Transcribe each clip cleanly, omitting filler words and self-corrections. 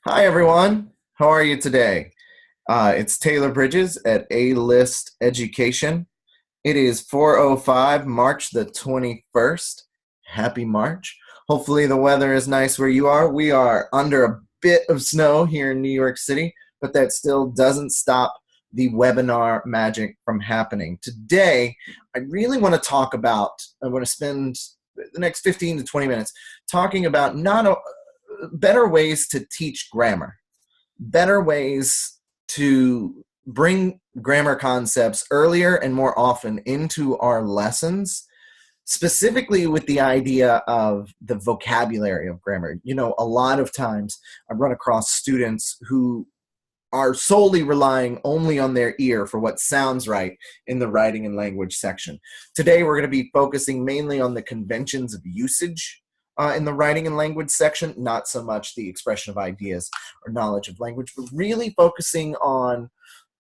Hi, everyone. How are you today? It's Taylor Bridges at A-List Education. It is 4:05, March the 21st. Happy March. Hopefully the weather is nice where you are. We are under a bit of snow here in New York City, but that still doesn't stop the webinar magic from happening. Today, I really want to I want to spend the next 15 to 20 minutes talking about not better ways to teach grammar, better ways to bring grammar concepts earlier and more often into our lessons, specifically with the idea of the vocabulary of grammar. You know, a lot of times I run across students who are solely relying only on their ear for what sounds right in the writing and language section. Today, we're going to be focusing mainly on the conventions of usage in the writing and language section, not so much the expression of ideas or knowledge of language, but really focusing on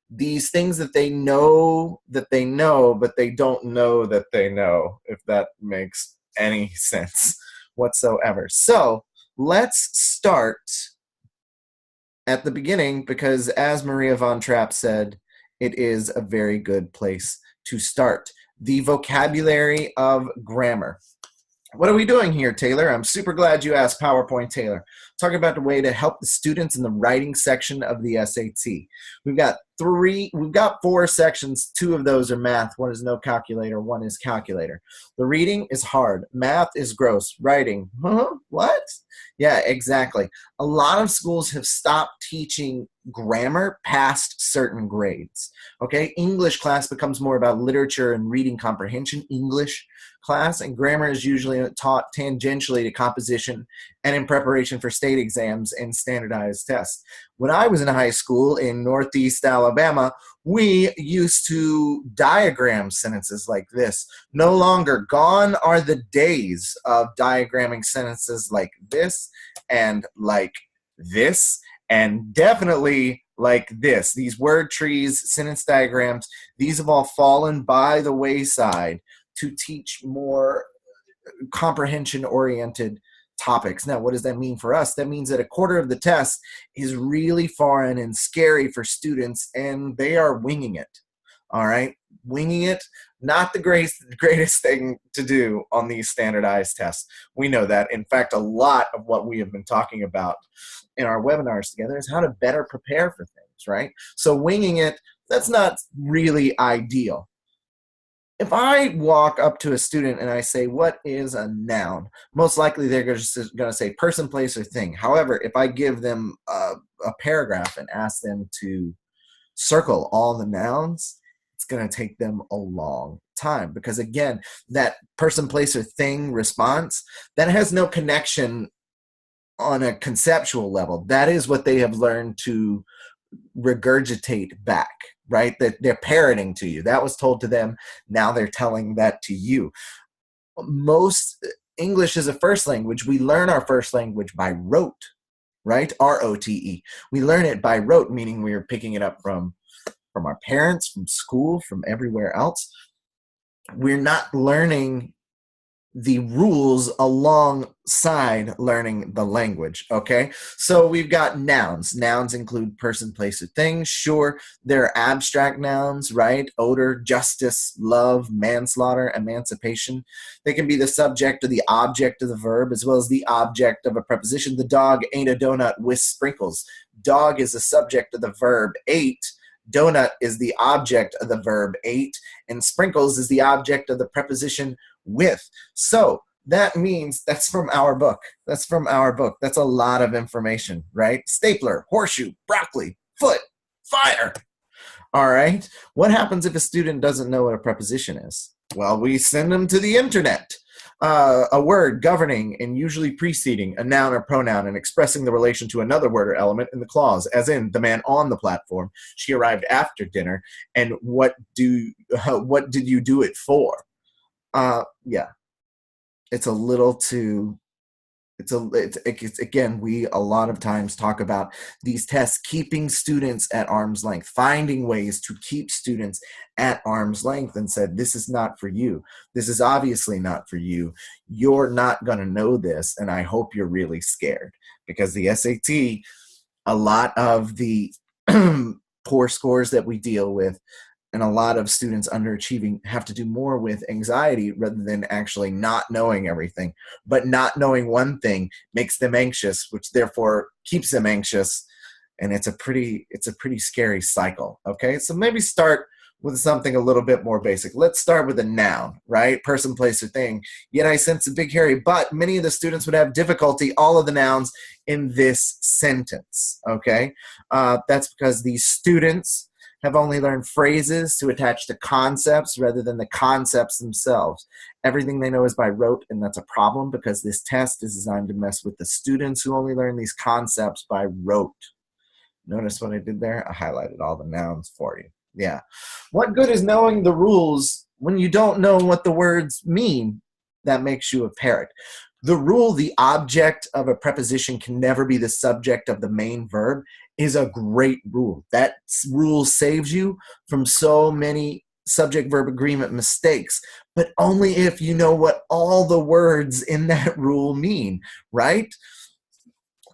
these things that they know, but they don't know that they know, if that makes any sense whatsoever. So let's start at the beginning, because as Maria von Trapp said, it is a very good place to start. The vocabulary of grammar. What are we doing here, Taylor? I'm super glad you asked, PowerPoint Taylor. Talking about the way to help the students in the writing section of the SAT. We've got four sections. Two of those are math. One is no calculator, one is calculator. The reading is hard. Math is gross. Writing, huh? What? Yeah, exactly. A lot of schools have stopped teaching grammar past certain grades. Okay, English class becomes more about literature and reading comprehension, English class, and grammar is usually taught tangentially to composition and in preparation for state exams and standardized tests. When I was in high school in Northeast Alabama, we used to diagram sentences like this. No longer, gone are the days of diagramming sentences like this and like this and definitely like this. These word trees, sentence diagrams, these have all fallen by the wayside to teach more comprehension-oriented topics. Now, what does that mean for us? That means that a quarter of the test is really foreign and scary for students, and they are winging it. All right? Winging it, not the greatest thing to do on these standardized tests. We know that. In fact, a lot of what we have been talking about in our webinars together is how to better prepare for things, right? So winging it, that's not really ideal. If I walk up to a student and I say, what is a noun? Most likely they're just going to say person, place, or thing. However, if I give them a paragraph and ask them to circle all the nouns, it's going to take them a long time. Because again, that person, place, or thing response, that has no connection on a conceptual level. That is what they have learned to regurgitate back, right? That they're parroting to you. That was told to them. Now they're telling that to you. Most English is a first language. We learn our first language by rote, right? R-O-T-E. We learn it by rote, meaning we are picking it up from our parents, from school, from everywhere else. We're not learning the rules alongside learning the language, okay? So we've got nouns. Nouns include person, place, or thing. Sure, they're abstract nouns, right? Odor, justice, love, manslaughter, emancipation. They can be the subject or the object of the verb, as well as the object of a preposition. The dog ate a donut with sprinkles. Dog is the subject of the verb ate. Donut is the object of the verb ate, and sprinkles is the object of the preposition with. So that means that's from our book. That's from our book. That's a lot of information, right? Stapler, horseshoe, broccoli, foot, fire. All right. What happens if a student doesn't know what a preposition is? Well, we send them to the internet. A word governing and usually preceding a noun or pronoun and expressing the relation to another word or element in the clause, as in the man on the platform. She arrived after dinner, and what did you do it for? Yeah, it's a little too. It's again, we a lot of times talk about these tests keeping students at arm's length, finding ways to keep students at arm's length, and said, this is not for you. This is obviously not for you. You're not going to know this, and I hope you're really scared, because the SAT A lot of the poor scores that we deal with and a lot of students underachieving have to do more with anxiety rather than actually not knowing everything. But not knowing one thing makes them anxious, which therefore keeps them anxious. And it's a pretty scary cycle. Okay, so maybe start with something a little bit more basic. Let's start with a noun, right? Person, place, or thing. Yet I sense a big hairy, but many of the students would have difficulty, all of the nouns in this sentence, okay? That's because these students have only learned phrases to attach to concepts rather than the concepts themselves. Everything they know is by rote, and that's a problem because this test is designed to mess with the students who only learn these concepts by rote. Notice what I did there? I highlighted all the nouns for you. Yeah. What good is knowing the rules when you don't know what the words mean? That makes you a parrot. The rule, the object of a preposition can never be the subject of the main verb, is a great rule. That rule saves you from so many subject-verb agreement mistakes, but only if you know what all the words in that rule mean, right?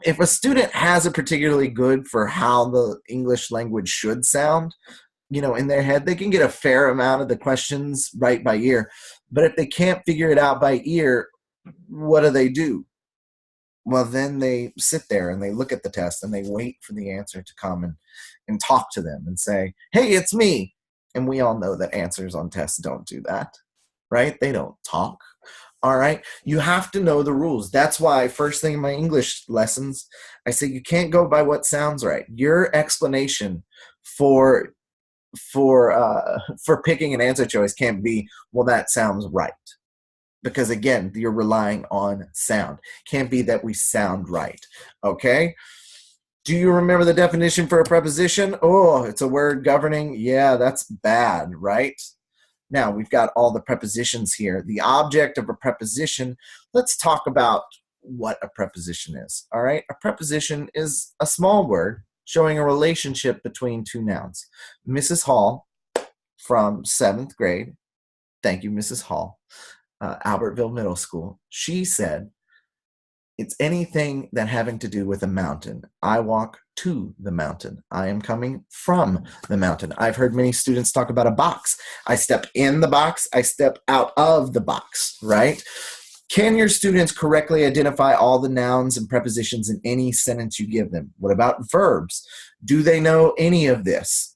If a student has a particularly good for how the English language should sound, in their head, they can get a fair amount of the questions right by ear. But if they can't figure it out by ear, what do? Well, then they sit there and they look at the test and they wait for the answer to come and talk to them and say, hey, it's me. And we all know that answers on tests don't do that, right? They don't talk. All right. You have to know the rules. That's why first thing in my English lessons, I say you can't go by what sounds right. Your explanation for picking an answer choice can't be, well, that sounds right. Because again, you're relying on sound. Can't be that we sound right. Okay? Do you remember the definition for a preposition? Oh, it's a word governing. Yeah, that's bad, right? Now, we've got all the prepositions here. The object of a preposition, let's talk about what a preposition is. All right? A preposition is a small word showing a relationship between two nouns. Mrs. Hall from 7th grade, thank you, Mrs. Hall, Albertville Middle School, she said, it's anything that having to do with a mountain. I walk to the mountain. I am coming from the mountain. I've heard many students talk about a box. I step in the box. I step out of the box, right? Can your students correctly identify all the nouns and prepositions in any sentence you give them? What about verbs? Do they know any of this?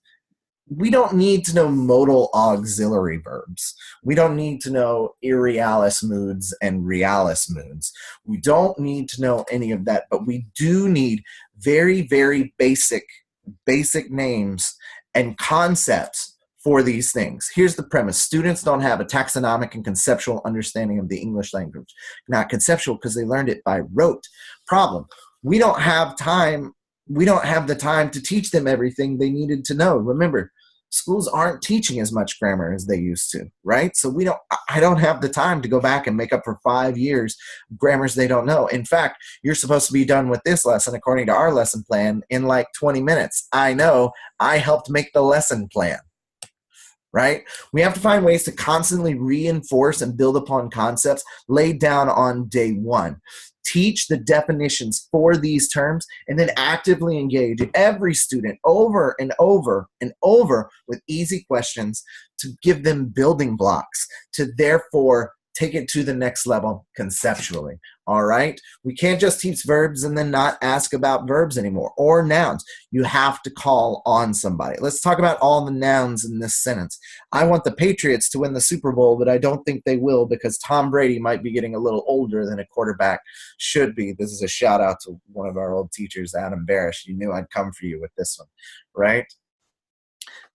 We don't need to know modal auxiliary verbs. We don't need to know irrealis moods and realis moods. We don't need to know any of that, but we do need very, very basic names and concepts for these things. Here's the premise. Students don't have a taxonomic and conceptual understanding of the English language. Not conceptual because they learned it by rote. Problem. We don't have the time to teach them everything they needed to know. Remember, schools aren't teaching as much grammar as they used to, right? So I don't have the time to go back and make up for 5 years grammars they don't know. In fact, you're supposed to be done with this lesson according to our lesson plan in like 20 minutes. I know, I helped make the lesson plan. Right? We have to find ways to constantly reinforce and build upon concepts laid down on day one. Teach the definitions for these terms and then actively engage every student over and over and over with easy questions to give them building blocks to therefore take it to the next level conceptually. All right? We can't just teach verbs and then not ask about verbs anymore or nouns. You have to call on somebody. Let's talk about all the nouns in this sentence. I want the Patriots to win the Super Bowl, but I don't think they will because Tom Brady might be getting a little older than a quarterback should be. This is a shout out to one of our old teachers, Adam Barish. You knew I'd come for you with this one, right?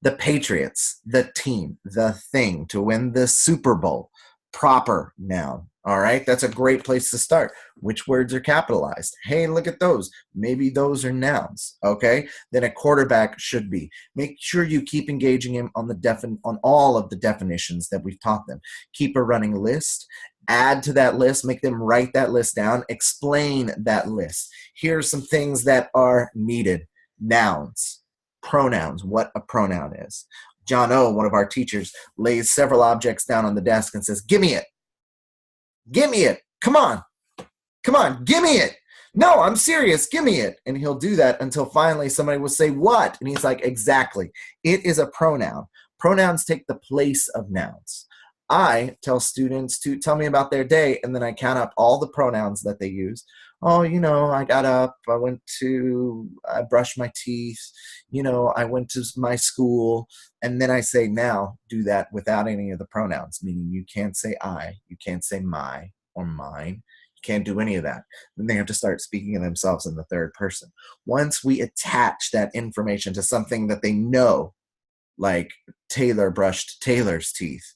The Patriots, the team, the thing to win the Super Bowl. Proper noun. All right, that's a great place to start. Which words are capitalized? Hey, look at those. Maybe those are nouns. Okay, then a quarterback should be. Make sure you keep engaging him on on all of the definitions that we've taught them. Keep a running list. Add to that list. Make them write that list down. Explain that list. Here are some things that are needed. Nouns, pronouns. What a pronoun is. John O., one of our teachers, lays several objects down on the desk and says, give me it. Give me it. Come on. Come on. Give me it. No, I'm serious. Give me it. And he'll do that until finally somebody will say, what? And he's like, exactly. It is a pronoun. Pronouns take the place of nouns. I tell students to tell me about their day, and then I count up all the pronouns that they use. Oh, I got up, I brushed my teeth, I went to my school, and then I say, now do that without any of the pronouns, meaning you can't say I, you can't say my or mine. You can't do any of that. Then they have to start speaking of themselves in the third person. Once we attach that information to something that they know, like Taylor brushed Taylor's teeth,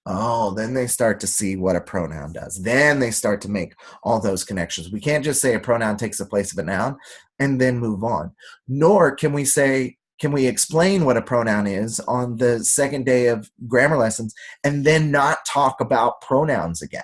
oh, then they start to see what a pronoun does. Then they start to make all those connections. We can't just say a pronoun takes the place of a noun and then move on. Nor can we explain what a pronoun is on the second day of grammar lessons and then not talk about pronouns again,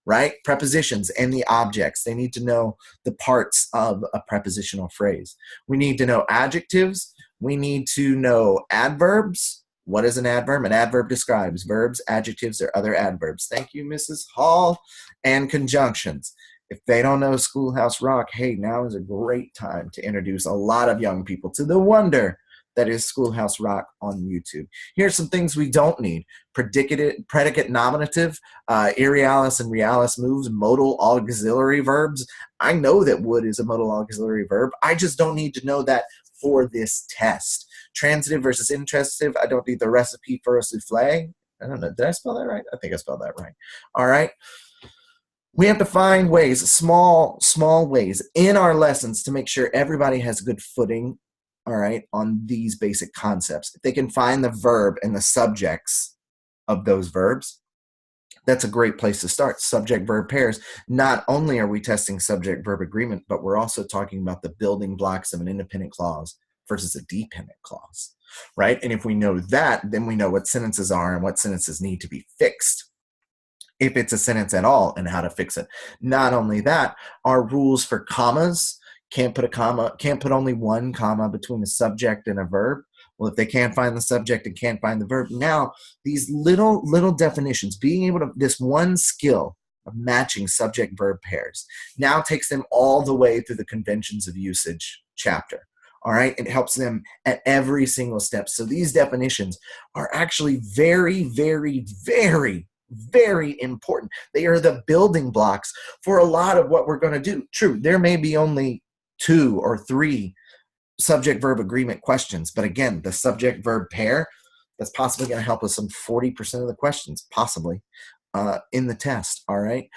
right? Prepositions and the objects. They need to know the parts of a prepositional phrase. We need to know adjectives. We need to know adverbs. What is an adverb? An adverb describes verbs, adjectives, or other adverbs. Thank you, Mrs. Hall. And conjunctions. If they don't know Schoolhouse Rock, hey, now is a great time to introduce a lot of young people to the wonder that is Schoolhouse Rock on YouTube. Here's some things we don't need. Predicate nominative, aerialis and realis moves, modal auxiliary verbs. I know that would is a modal auxiliary verb. I just don't need to know that for this test. Transitive versus intransitive. I don't need the recipe for a souffle. I don't know. Did I spell that right? I think I spelled that right. All right. We have to find ways, small ways in our lessons to make sure everybody has good footing, all right, on these basic concepts. If they can find the verb and the subjects of those verbs, that's a great place to start. Subject-verb pairs. Not only are we testing subject-verb agreement, but we're also talking about the building blocks of an independent clause versus a dependent clause, right? And if we know that, then we know what sentences are and what sentences need to be fixed, if it's a sentence at all, and how to fix it. Not only that, our rules for commas. Can't put only one comma between a subject and a verb. Well, if they can't find the subject and can't find the verb, now these little definitions, being able to, this one skill of matching subject-verb pairs now takes them all the way through the conventions of usage chapter. All right, it helps them at every single step. So these definitions are actually very, very, very, very important. They are the building blocks for a lot of what we're going to do. True, there may be only 2 or 3 subject-verb agreement questions, but again, the subject-verb pair, that's possibly going to help us some 40% of the questions, possibly, in the test, all right?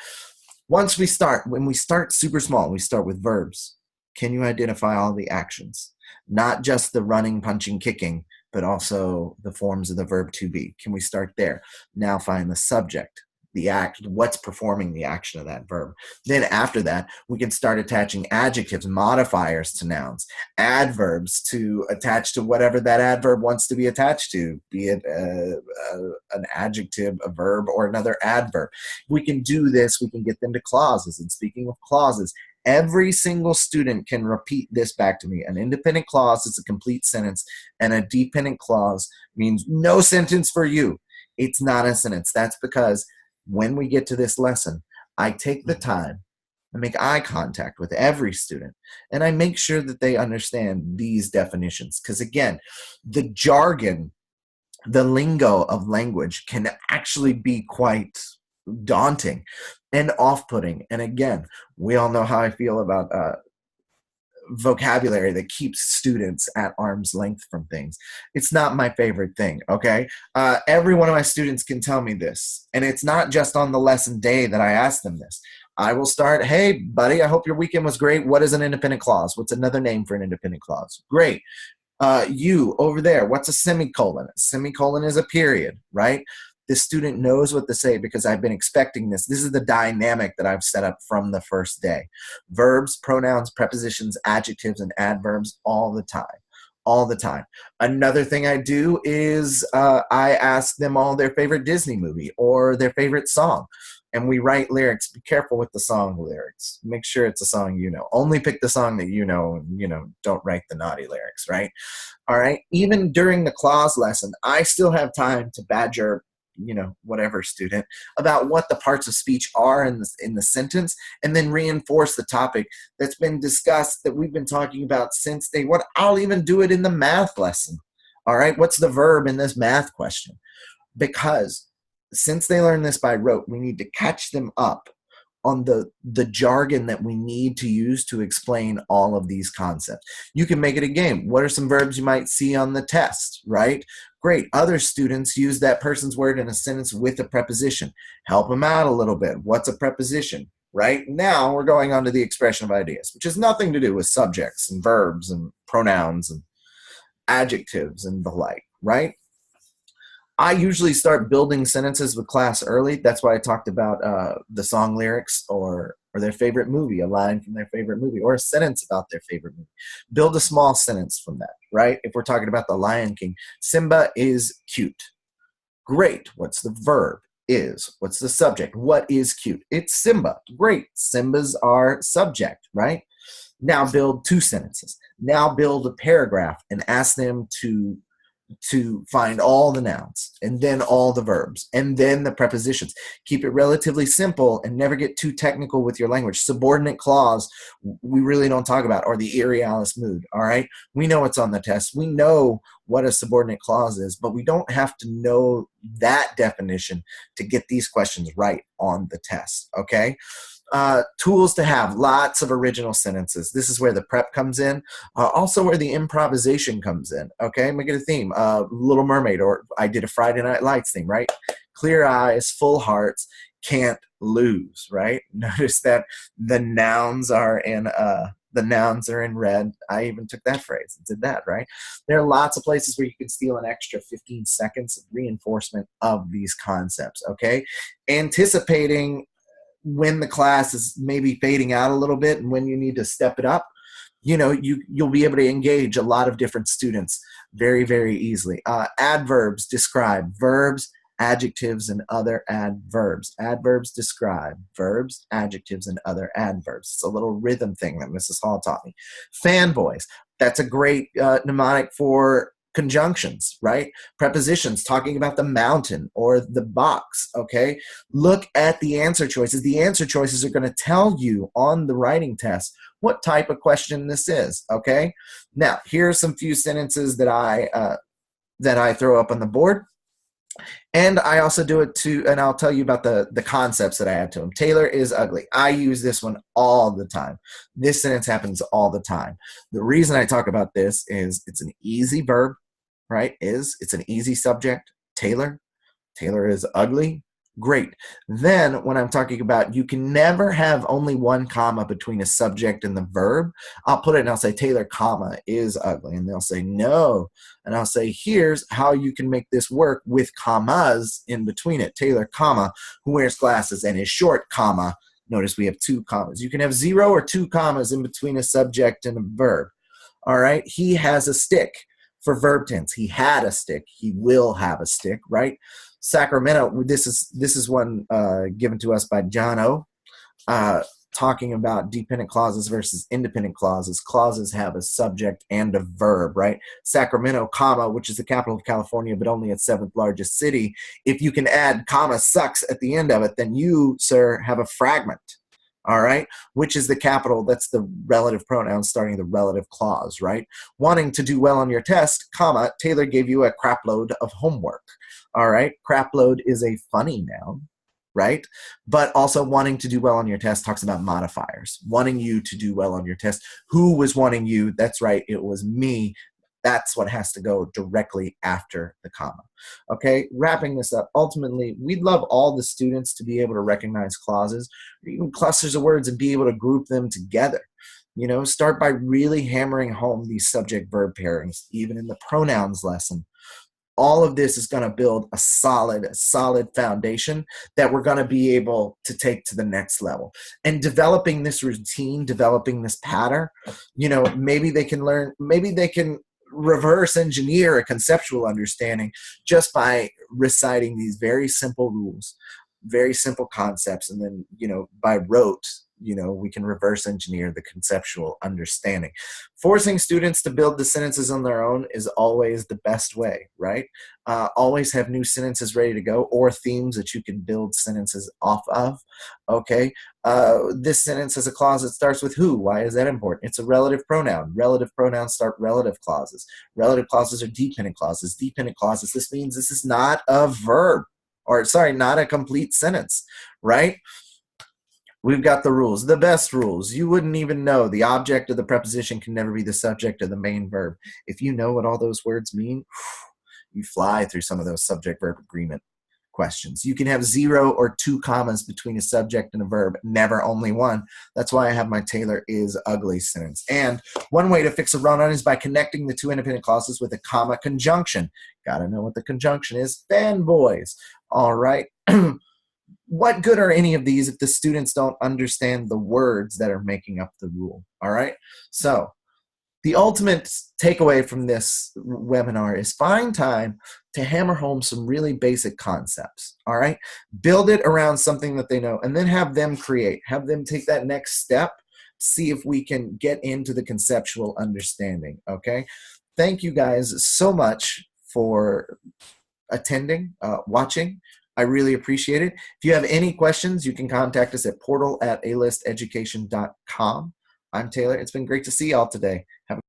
When we start super small, we start with verbs. Can you identify all the actions? Not just the running, punching, kicking, but also the forms of the verb to be. Can we start there? Now find the subject, the act, what's performing the action of that verb. Then after that, we can start attaching adjectives, modifiers to nouns, adverbs to attach to whatever that adverb wants to be attached to, be it an adjective, a verb, or another adverb. We can do this, we can get them to clauses. And speaking of clauses, every single student can repeat this back to me. An independent clause is a complete sentence, and a dependent clause means no sentence for you. It's not a sentence. That's because when we get to this lesson, I take the time, I make eye contact with every student, and I make sure that they understand these definitions. Because again, the jargon, the lingo of language can actually be quite daunting and off-putting. And again, we all know how I feel about vocabulary that keeps students at arm's length from things. It's not my favorite thing, okay? Every one of my students can tell me this, and it's not just on the lesson day that I ask them this. I will start, hey, buddy, I hope your weekend was great. What is an independent clause? What's another name for an independent clause? Great. You, over there, what's a semicolon? A semicolon is a period, right? The student knows what to say because I've been expecting this. This is the dynamic that I've set up from the first day. Verbs, pronouns, prepositions, adjectives, and adverbs all the time. All the time. Another thing I do is I ask them all their favorite Disney movie or their favorite song. And we write lyrics. Be careful with the song lyrics. Make sure it's a song you know. Only pick the song that you know, and don't write the naughty lyrics, right? All right. Even during the clause lesson, I still have time to badger whatever student, about what the parts of speech are in the sentence, and then reinforce the topic that's been discussed, that we've been talking about since day one. I'll even do it in the math lesson. All right, what's the verb in this math question? Because since they learn this by rote, we need to catch them up on the jargon that we need to use to explain all of these concepts. You can make it a game. What are some verbs you might see on the test, right? Great. Other students use that person's word in a sentence with a preposition. Help them out a little bit. What's a preposition? Right? Now we're going on to the expression of ideas, which has nothing to do with subjects and verbs and pronouns and adjectives and the like, right? I usually start building sentences with class early. That's why I talked about the song lyrics or their favorite movie, a line from their favorite movie, or a sentence about their favorite movie. Build a small sentence from that, right? If we're talking about the Lion King, Simba is cute. Great. What's the verb? Is. What's the subject? What is cute? It's Simba. Great. Simba's our subject, right? Now build two sentences. Now build a paragraph and ask them to find all the nouns and then all the verbs and then the prepositions. Keep it relatively simple and never get too technical with your language. Subordinate clause, we really don't talk about, or the Irialis mood, all right? We know it's on the test. We know what a subordinate clause is, but we don't have to know that definition to get these questions right on the test, okay? Tools to have, lots of original sentences. This is where the prep comes in. Also where the improvisation comes in, okay? Make it a theme. Little Mermaid, or I did a Friday Night Lights theme, right? Clear eyes, full hearts, can't lose, right? Notice that the nouns are in red. I even took that phrase and did that, right? There are lots of places where you can steal an extra 15 seconds of reinforcement of these concepts, okay? Anticipating when the class is maybe fading out a little bit and when you need to step it up, you'll be able to engage a lot of different students very, very easily. Adverbs describe, verbs, adjectives, and other adverbs. Adverbs describe, verbs, adjectives, and other adverbs. It's a little rhythm thing that Mrs. Hall taught me. Fanboys, that's a great mnemonic for conjunctions, right? Prepositions, talking about the mountain or the box, okay? Look at the answer choices. The answer choices are going to tell you on the writing test what type of question this is, okay? Now, here are some few sentences that I throw up on the board. And I also do it too, and I'll tell you about the concepts that I add to them. Taylor is ugly. I use this one all the time. This sentence happens all the time. The reason I talk about this is it's an easy verb, right? It's an easy subject. Taylor is ugly. Great. Then when I'm talking about, you can never have only one comma between a subject and the verb. I'll put it and I'll say Taylor, comma, is ugly. And they'll say no. And I'll say, here's how you can make this work with commas in between it. Taylor, comma, who wears glasses and is short, comma. Notice we have two commas. You can have 0 or 2 commas in between a subject and a verb. All right. He has a stick. For verb tense, he had a stick. He will have a stick, right? Sacramento, this is one given to us by John O, talking about dependent clauses versus independent clauses. Clauses have a subject and a verb, right? Sacramento, comma, which is the capital of California, but only its 7th largest city. If you can add comma sucks at the end of it, then you, sir, have a fragment. All right, which is the capital? That's the relative pronoun starting the relative clause, right? Wanting to do well on your test, comma, Taylor gave you a crap load of homework. All right, crap load is a funny noun, right? But also wanting to do well on your test talks about modifiers. Wanting you to do well on your test. Who was wanting you? That's right, it was me. That's what has to go directly after the comma. Okay, wrapping this up, ultimately, we'd love all the students to be able to recognize clauses, or even clusters of words, and be able to group them together. Start by really hammering home these subject-verb pairings, even in the pronouns lesson. All of this is going to build a solid foundation that we're going to be able to take to the next level. And developing this routine, developing this pattern, maybe they can reverse engineer a conceptual understanding just by reciting these very simple rules, very simple concepts, and then, by rote, we can reverse engineer the conceptual understanding. Forcing students to build the sentences on their own is always the best way, right? Always have new sentences ready to go or themes that you can build sentences off of, okay? This sentence has a clause that starts with who. Why is that important? It's a relative pronoun. Relative pronouns start relative clauses. Relative clauses are dependent clauses. Dependent clauses, this means this is not a verb, or sorry, not a complete sentence, right? We've got the rules, the best rules. You wouldn't even know the object of the preposition can never be the subject of the main verb. If you know what all those words mean, you fly through some of those subject-verb agreement questions. You can have 0 or 2 commas between a subject and a verb, never only one. That's why I have my Taylor is ugly sentence. And one way to fix a run-on is by connecting the two independent clauses with a comma conjunction. Gotta know what the conjunction is. Fanboys. All right. What good are any of these if the students don't understand the words that are making up the rule? All right. So the ultimate takeaway from this webinar is find time to hammer home some really basic concepts, all right? Build it around something that they know, and then have them create. Have them take that next step, see if we can get into the conceptual understanding, okay? Thank you guys so much for attending, watching. I really appreciate it. If you have any questions, you can contact us at portal@alisteducation.com. I'm Taylor. It's been great to see y'all today. Have a